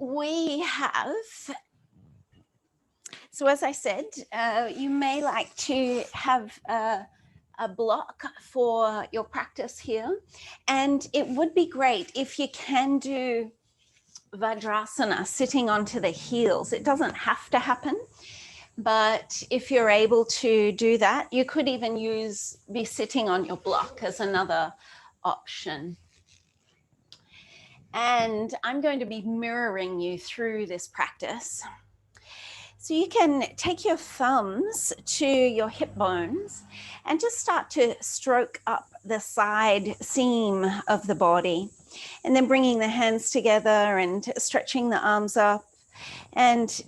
we have, so as I said, you may like to have a block for your practice here, and it would be great if you can do Vajrasana sitting onto the heels. It doesn't have to happen, but if you're able to do that, you could even be sitting on your block as another option. And I'm going to be mirroring you through this practice. So you can take your thumbs to your hip bones and just start to stroke up the side seam of the body, and then bringing the hands together and stretching the arms up and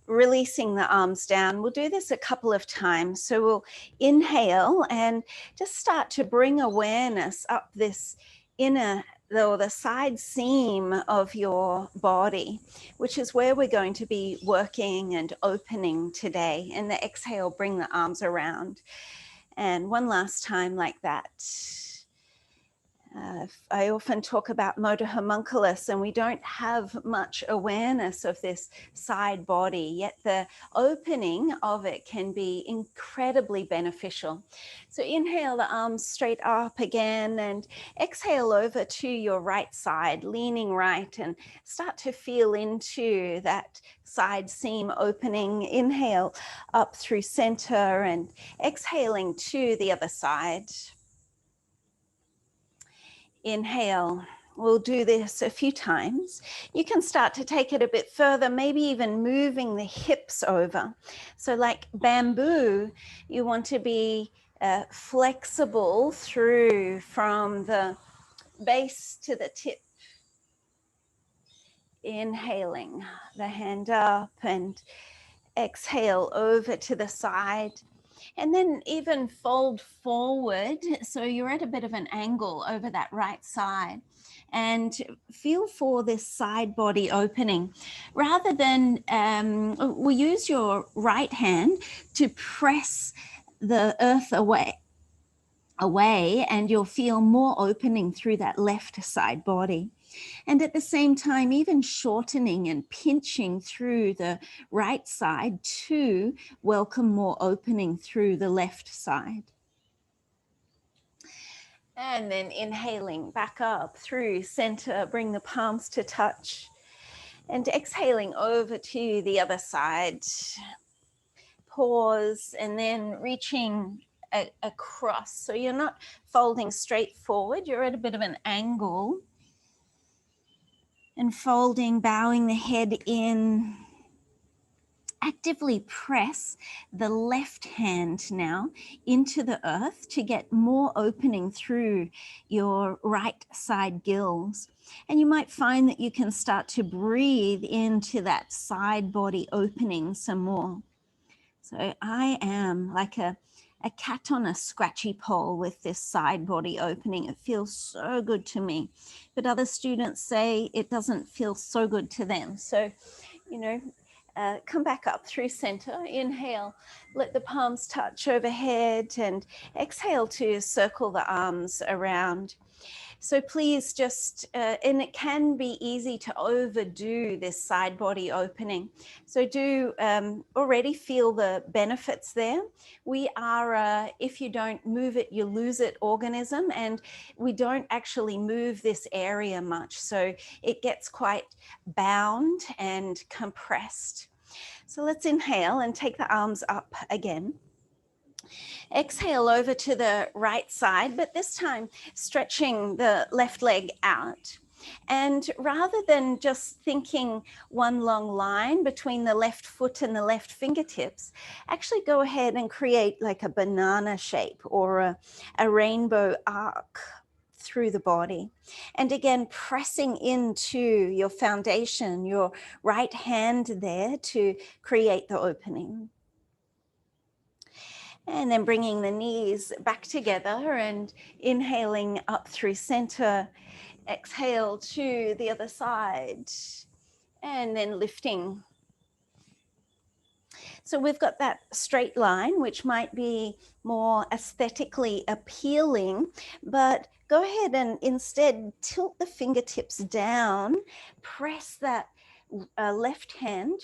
releasing the arms down. We'll do this a couple of times. So we'll inhale and just start to bring awareness up this inner or the side seam of your body, which is where we're going to be working and opening today. And the exhale, bring the arms around. And one last time like that. I often talk about motor homunculus, and we don't have much awareness of this side body, yet the opening of it can be incredibly beneficial. So inhale the arms straight up again, and exhale over to your right side, leaning right, and start to feel into that side seam opening. Inhale up through center and exhaling to the other side. Inhale. We'll do this a few times. You can start to take it a bit further, maybe even moving the hips over. So like bamboo, you want to be flexible through from the base to the tip. Inhaling the hand up and exhale over to the side. And then even fold forward, so you're at a bit of an angle over that right side, and feel for this side body opening. Rather than, we'll use your right hand to press the earth away, and you'll feel more opening through that left side body. And at the same time, even shortening and pinching through the right side to welcome more opening through the left side. And then inhaling back up through center, bring the palms to touch. And exhaling over to the other side. Pause and then reaching across. So you're not folding straight forward, you're at a bit of an angle. And folding, bowing the head in. Actively press the left hand now into the earth to get more opening through your right side gills. And you might find that you can start to breathe into that side body opening some more. So I am like a cat on a scratchy pole with this side body opening. It feels so good to me, but other students say it doesn't feel so good to them. So, come back up through center, inhale, let the palms touch overhead, and exhale to circle the arms around. So please just, and it can be easy to overdo this side body opening. So do already feel the benefits there. We are, if you don't move it, you lose it organism, and we don't actually move this area much. So it gets quite bound and compressed. So let's inhale and take the arms up again. Exhale over to the right side, but this time stretching the left leg out. And rather than just thinking one long line between the left foot and the left fingertips, actually go ahead and create like a banana shape or a rainbow arc through the body. And again, pressing into your foundation, your right hand there to create the opening. And then bringing the knees back together and inhaling up through center, exhale to the other side, and then lifting. So we've got that straight line, which might be more aesthetically appealing, but go ahead and instead tilt the fingertips down, press that left hand,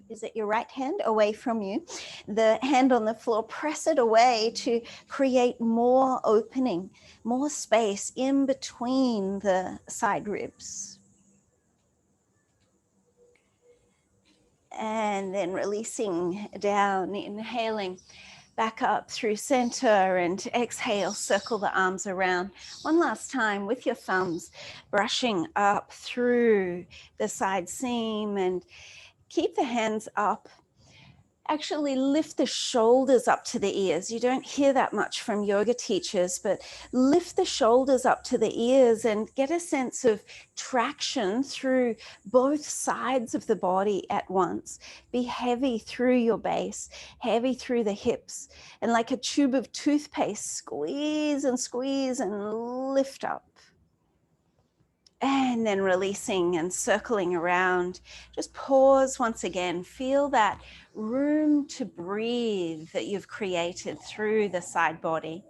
is it your right hand, away from you, the hand on the floor, press it away to create more opening, more space in between the side ribs. And then releasing down, inhaling back up through center, and exhale, circle the arms around. One last time with your thumbs, brushing up through the side seam, and keep the hands up. Actually lift the shoulders up to the ears. You don't hear that much from yoga teachers, but lift the shoulders up to the ears and get a sense of traction through both sides of the body at once. Be heavy through your base, heavy through the hips, and like a tube of toothpaste, squeeze and lift up. And then releasing and circling around. Just pause once again. Feel that room to breathe that you've created through the side body.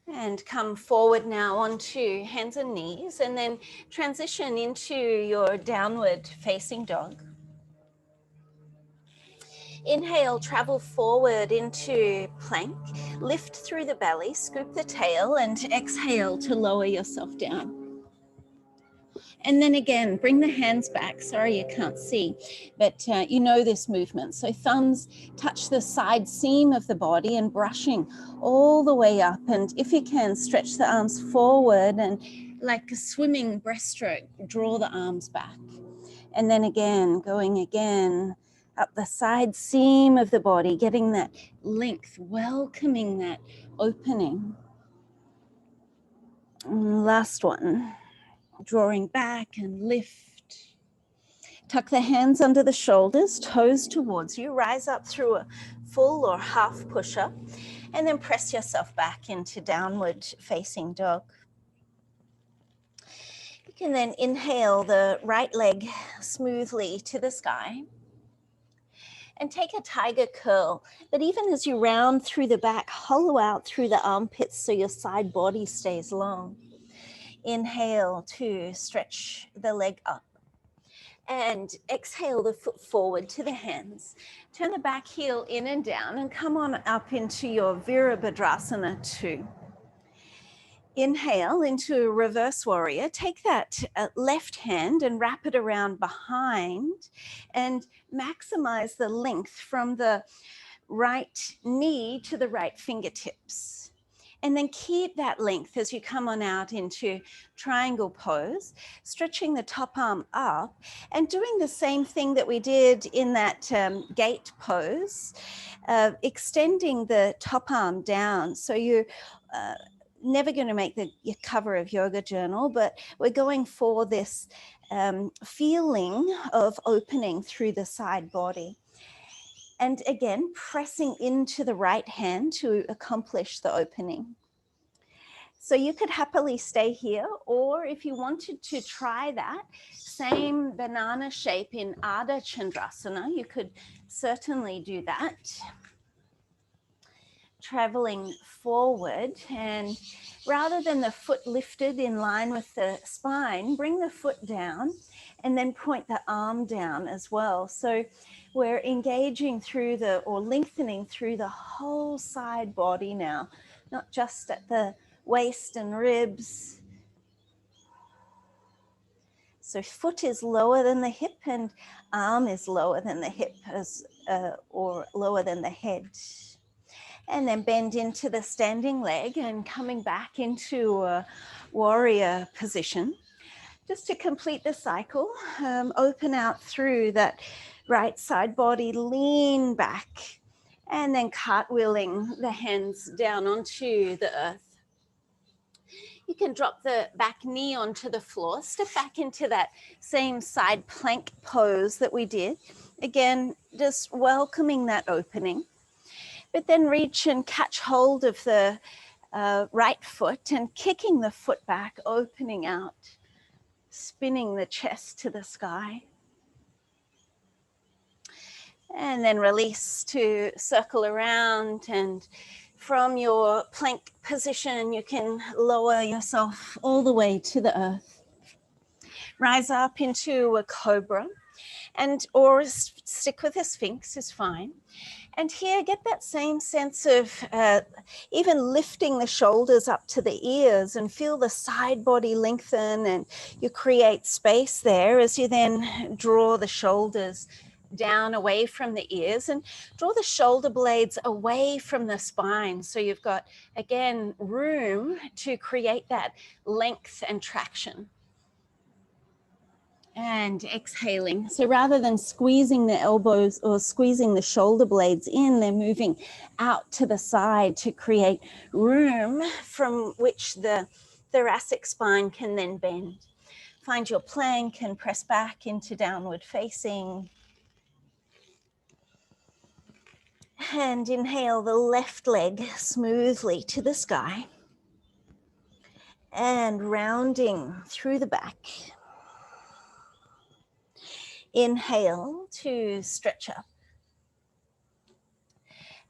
And come forward now onto hands and knees, and then transition into your downward facing dog. Inhale, travel forward into plank, lift through the belly, scoop the tail, and exhale to lower yourself down. And then again, bring the hands back. Sorry, you can't see, but you know this movement. So thumbs touch the side seam of the body and brushing all the way up. And if you can, stretch the arms forward and like a swimming breaststroke, draw the arms back. And then again, going again up the side seam of the body, getting that length, welcoming that opening. And last one. Drawing back and lift. Tuck the hands under the shoulders, toes towards you. Rise up through a full or half push-up, and then press yourself back into downward facing dog. You can then inhale the right leg smoothly to the sky and take a tiger curl. But even as you round through the back, hollow out through the armpits so your side body stays long. Inhale to stretch the leg up, and exhale the foot forward to the hands. Turn the back heel in and down and come on up into your Virabhadrasana 2. Inhale into reverse warrior. Take that left hand and wrap it around behind and maximize the length from the right knee to the right fingertips. And then keep that length as you come on out into triangle pose, stretching the top arm up and doing the same thing that we did in that gate pose, extending the top arm down. So you're never going to make your cover of Yoga Journal, but we're going for this feeling of opening through the side body. And again, pressing into the right hand to accomplish the opening. So you could happily stay here, or if you wanted to try that same banana shape in Ardha Chandrasana, you could certainly do that. Traveling forward, and rather than the foot lifted in line with the spine, bring the foot down and then point the arm down as well. So we're engaging through or lengthening through the whole side body now, not just at the waist and ribs. So foot is lower than the hip and arm is lower than the hip or lower than the head. And then bend into the standing leg and coming back into a warrior position. Just to complete the cycle, open out through that right side body, lean back, and then cartwheeling the hands down onto the earth. You can drop the back knee onto the floor, step back into that same side plank pose that we did. Again, just welcoming that opening. But then reach and catch hold of the right foot and kicking the foot back, opening out, spinning the chest to the sky. And then release to circle around and From your plank position, you can lower yourself all the way to the earth. Rise up into a cobra, and or stick with a sphinx is fine. And here, get that same sense of even lifting the shoulders up to the ears, and feel the side body lengthen, and you create space there as you then draw the shoulders down away from the ears and draw the shoulder blades away from the spine. So you've got, again, room to create that length and traction. And exhaling. So rather than squeezing the elbows or squeezing the shoulder blades in, they're moving out to the side to create room from which the thoracic spine can then bend. Find your plank and press back into downward facing. And inhale the left leg smoothly to the sky. And rounding through the back. Inhale to stretch up.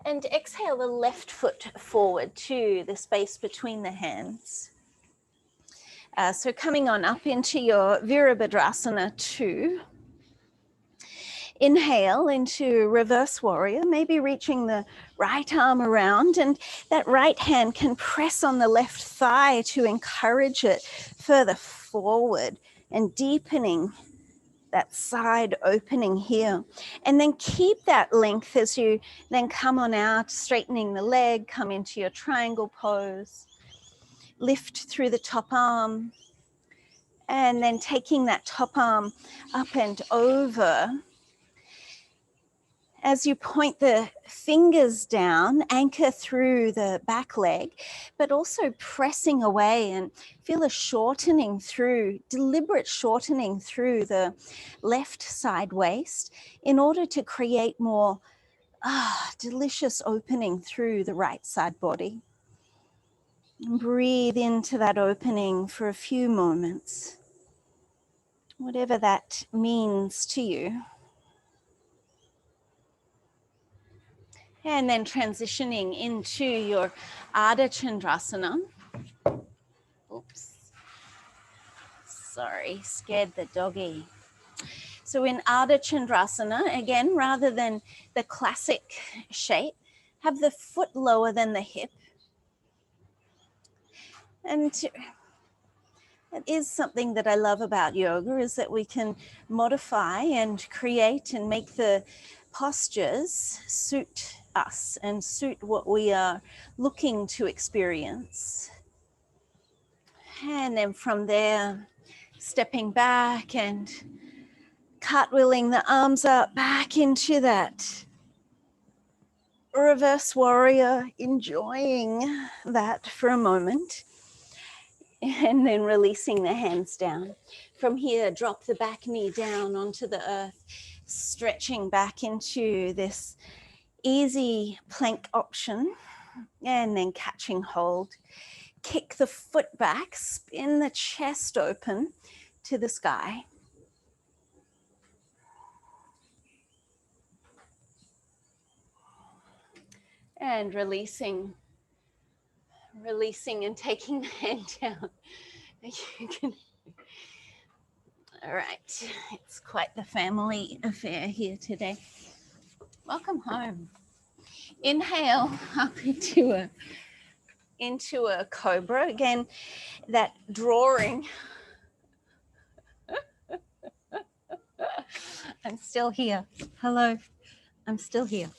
And exhale the left foot forward to the space between the hands. So coming on up into your Virabhadrasana 2. Inhale into reverse warrior, maybe reaching the right arm around, and that right hand can press on the left thigh to encourage it further forward and deepening that side opening here. And then keep that length as you then come on out, straightening the leg, come into your triangle pose, lift through the top arm, and then taking that top arm up and over. As you point the fingers down, anchor through the back leg, but also pressing away, and feel a shortening through, deliberate shortening through the left side waist in order to create more delicious opening through the right side body. And breathe into that opening for a few moments, whatever that means to you. And then transitioning into your Ardha Chandrasana. Oops. Sorry, scared the doggy. So in Ardha Chandrasana, again, rather than the classic shape, have the foot lower than the hip. And it is something that I love about yoga, is that we can modify and create and make the postures suit us and suit what we are looking to experience. And then from there, stepping back and cartwheeling the arms up back into that reverse warrior, enjoying that for a moment. And then releasing the hands down. From here, drop the back knee down onto the earth, stretching back into this easy plank option, and then catching hold. Kick the foot back, spin the chest open to the sky. And releasing and taking the hand down. You can. All right, it's quite the family affair here today. Welcome home. Inhale up into a cobra. Again, that drawing. I'm still here. Hello, I'm still here.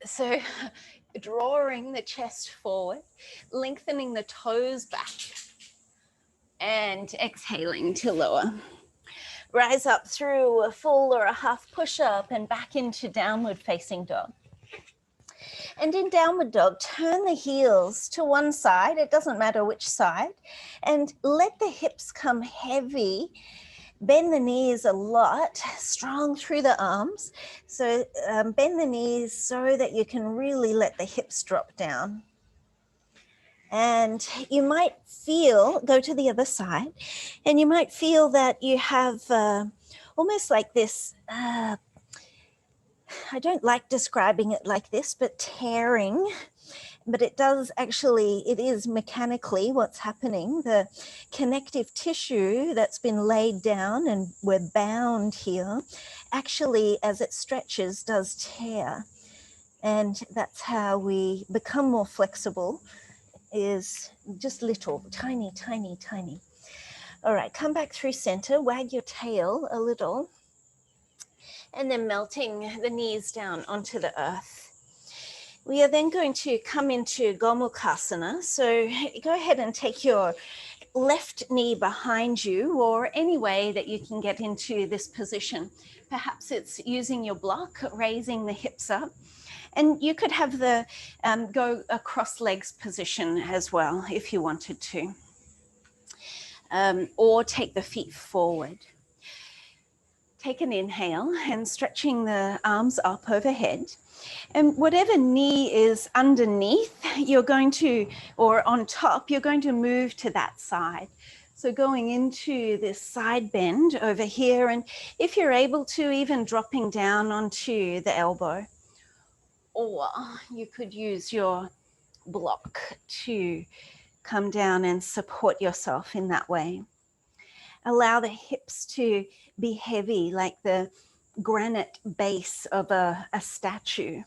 So drawing the chest forward, lengthening the toes back, and exhaling to lower. Rise up through a full or a half push-up and back into downward facing dog. And in downward dog, turn the heels to one side, it doesn't matter which side, and let the hips come heavy. Bend the knees a lot, strong through the arms. So bend the knees so that you can really let the hips drop down. And you might feel, go to the other side, and you might feel that you have almost like this, I don't like describing it like this, but tearing but it does actually, it is mechanically what's happening. The connective tissue that's been laid down and we're bound here, actually as it stretches does tear. And that's how we become more flexible, is just little, tiny, tiny, tiny. All right, come back through center, wag your tail a little, and then melting the knees down onto the earth. We are then going to come into Gomukhasana. So go ahead and take your left knee behind you, or any way that you can get into this position. Perhaps it's using your block, raising the hips up. And you could have the go across legs position as well if you wanted to. Or take the feet forward. Take an inhale and stretching the arms up overhead. And whatever knee is underneath, you're going to, or on top, you're going to move to that side. So going into this side bend over here, and if you're able to, even dropping down onto the elbow. Or you could use your block to come down and support yourself in that way. Allow the hips to be heavy, like the granite base of a statue.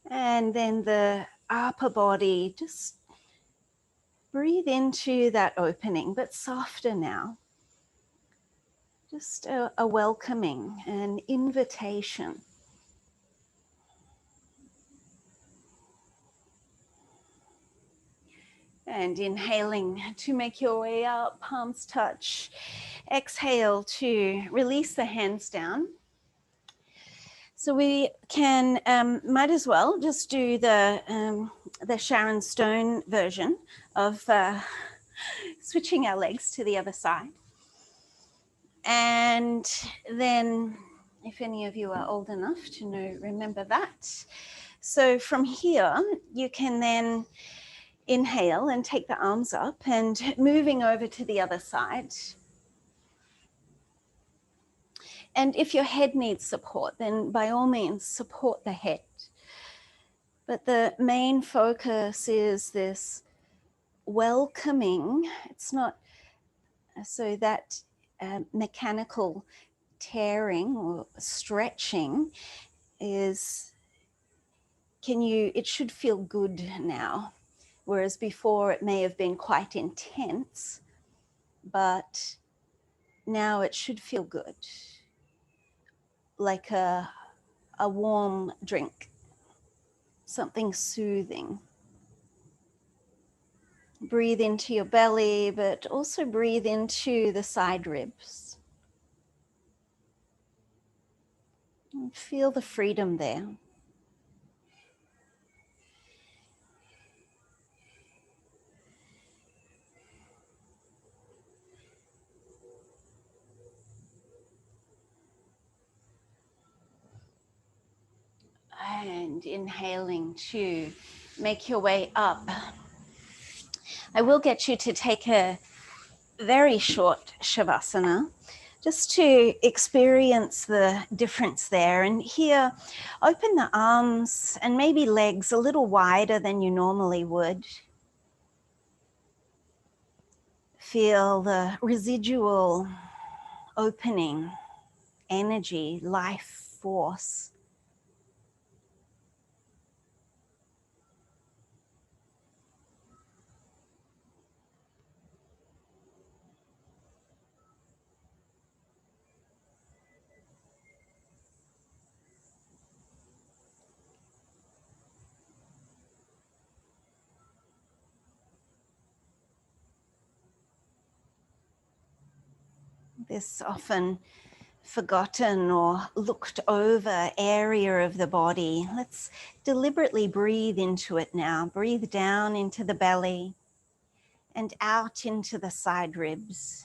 And then the upper body, just breathe into that opening, but softer now. Just a welcoming, an invitation. And inhaling to make your way up, palms touch. Exhale to release the hands down. So we can, might as well just do the Sharon Stone version of switching our legs to the other side. And then, if any of you are old enough to know, remember that. So from here, you can then inhale and take the arms up and moving over to the other side. And if your head needs support, then by all means, support the head. But the main focus is this welcoming. It's not so that mechanical tearing or stretching is, it should feel good now. Whereas before it may have been quite intense, but now it should feel good. Like a warm drink, something soothing. Breathe into your belly, but also breathe into the side ribs. And feel the freedom there. And inhaling to make your way up. I will get you to take a very short Shavasana just to experience the difference there. And here, open the arms and maybe legs a little wider than you normally would. Feel the residual opening, energy, life force. This often forgotten or looked over area of the body. Let's deliberately breathe into it now. Breathe down into the belly and out into the side ribs.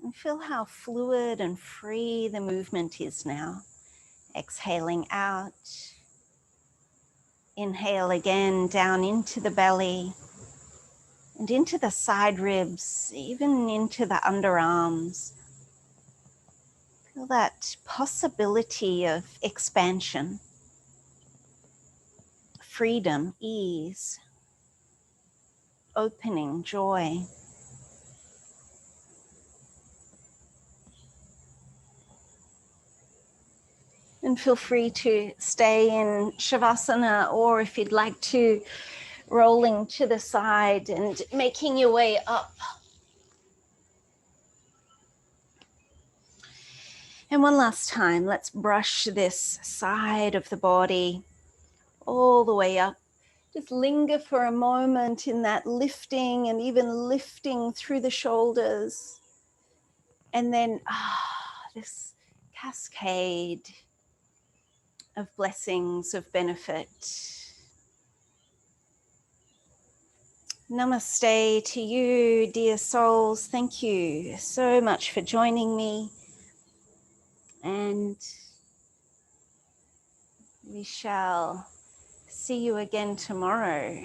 And feel how fluid and free the movement is now. Exhaling out. Inhale again down into the belly and into the side ribs, even into the underarms. Feel that possibility of expansion, freedom, ease. opening joy. And feel free to stay in Shavasana, or if you'd like to, rolling to the side and making your way up. And one last time, let's brush this side of the body all the way up. Just linger for a moment in that lifting, and even lifting through the shoulders. And then this cascade of blessings, of benefit. Namaste to you, dear souls. Thank you so much for joining me. And we shall see you again tomorrow.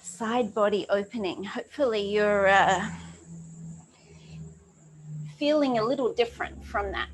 Side body opening. Hopefully you're feeling a little different from that.